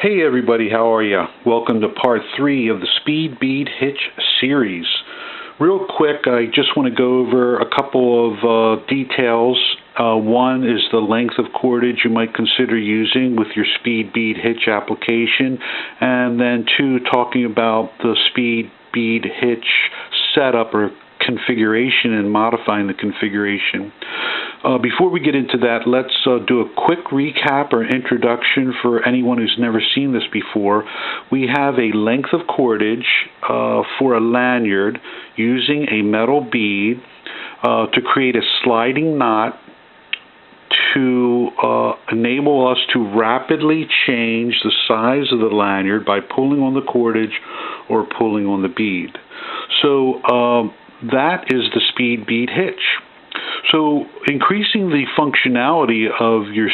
Hey everybody, how are you? Welcome to part 3 of the Speed Bead Hitch series. Real quick, I just want to go over a couple of details. One is the length of cordage you might consider using with your Speed Bead Hitch application, and then 2, talking about the Speed Bead Hitch setup or configuration and modifying the configuration. Before we get into that, let's do a quick recap or introduction for anyone who's never seen this before. We have a length of cordage for a lanyard using a metal bead to create a sliding knot to enable us to rapidly change the size of the lanyard by pulling on the cordage or pulling on the bead. So that is the Speed Bead Hitch. So increasing the functionality of your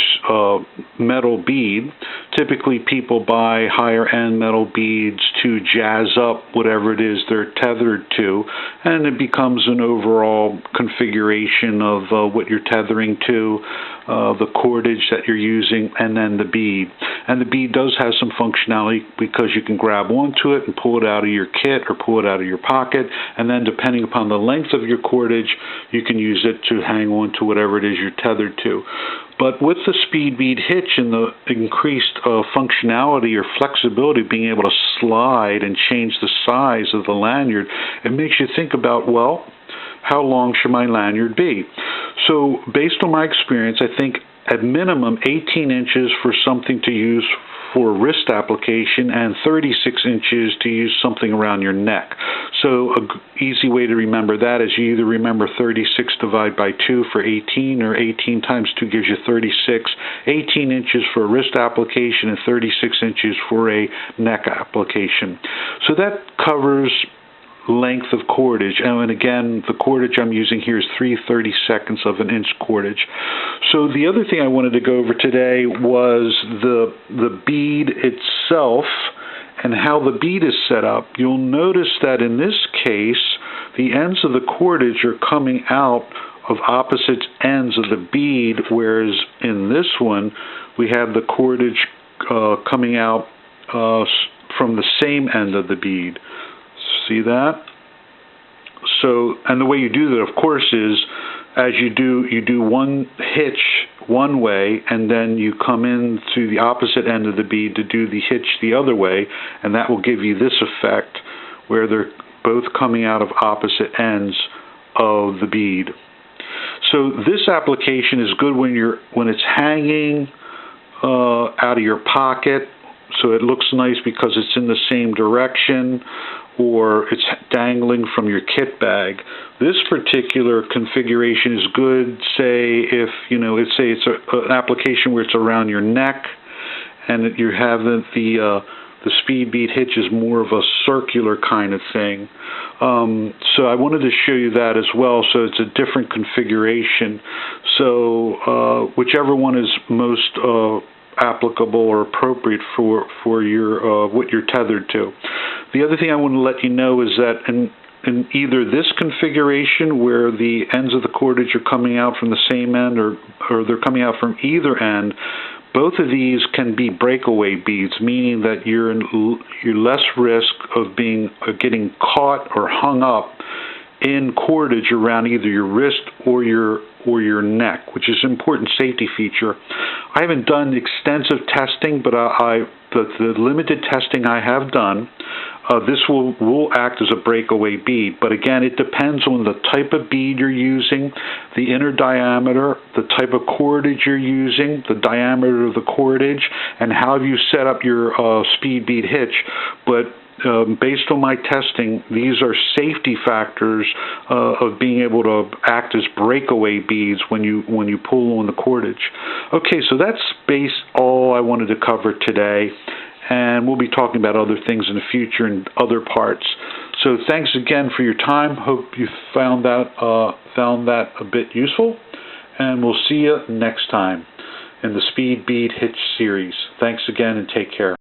metal bead, typically people buy higher end metal beads to jazz up whatever it is they're tethered to, and it becomes an overall configuration of what you're tethering to, the cordage that you're using, and then the bead. And the bead does have some functionality because you can grab onto it and pull it out of your kit or pull it out of your pocket, and then depending upon the length of your cordage, you can use it to hang on to whatever it is you're tethered to. But with the Speed Bead Hitch and the increased functionality or flexibility, being able to slide and change the size of the lanyard, it makes you think about, well, how long should my lanyard be? So based on my experience, I think at minimum 18 inches for something to use for a wrist application and 36 inches to use something around your neck. So an easy way to remember that is you either remember 36 divided by 2 for 18, or 18 times 2 gives you 36. 18 inches for a wrist application and 36 inches for a neck application. So that covers length of cordage, and again, the cordage I'm using here is 3/32 of an inch cordage. So the other thing I wanted to go over today was the bead itself and how the bead is set up. You'll notice that in this case, the ends of the cordage are coming out of opposite ends of the bead, whereas in this one, we have the cordage coming out from the same end of the bead. See that? So, and the way you do that, of course, is as you do one hitch one way, and then you come in to the opposite end of the bead to do the hitch the other way, and that will give you this effect where they're both coming out of opposite ends of the bead. So this application is good when it's hanging out of your pocket, so it looks nice because it's in the same direction, or it's dangling from your kit bag. This particular configuration is good, say if let's say it's an application where it's around your neck, and that you have the Speed Bead Hitch is more of a circular kind of thing. So I wanted to show you that as well. So it's a different configuration. So whichever one is most applicable or appropriate for your what you're tethered to. The other thing I want to let you know is that in either this configuration where the ends of the cordage are coming out from the same end, or they're coming out from either end, both of these can be breakaway beads, meaning that you're less risk of getting caught or hung up in cordage around either your wrist or your neck, which is an important safety feature. I haven't done extensive testing, but the limited testing I have done, this will act as a breakaway bead. But again, it depends on the type of bead you're using, the inner diameter, the type of cordage you're using, the diameter of the cordage, and how you set up your Speed Bead Hitch. But based on my testing, these are safety factors of being able to act as breakaway beads when you pull on the cordage. Okay, so that's all I wanted to cover today, and we'll be talking about other things in the future and other parts. So thanks again for your time. Hope you found that a bit useful, and we'll see you next time in the Speed Bead Hitch series. Thanks again, and take care.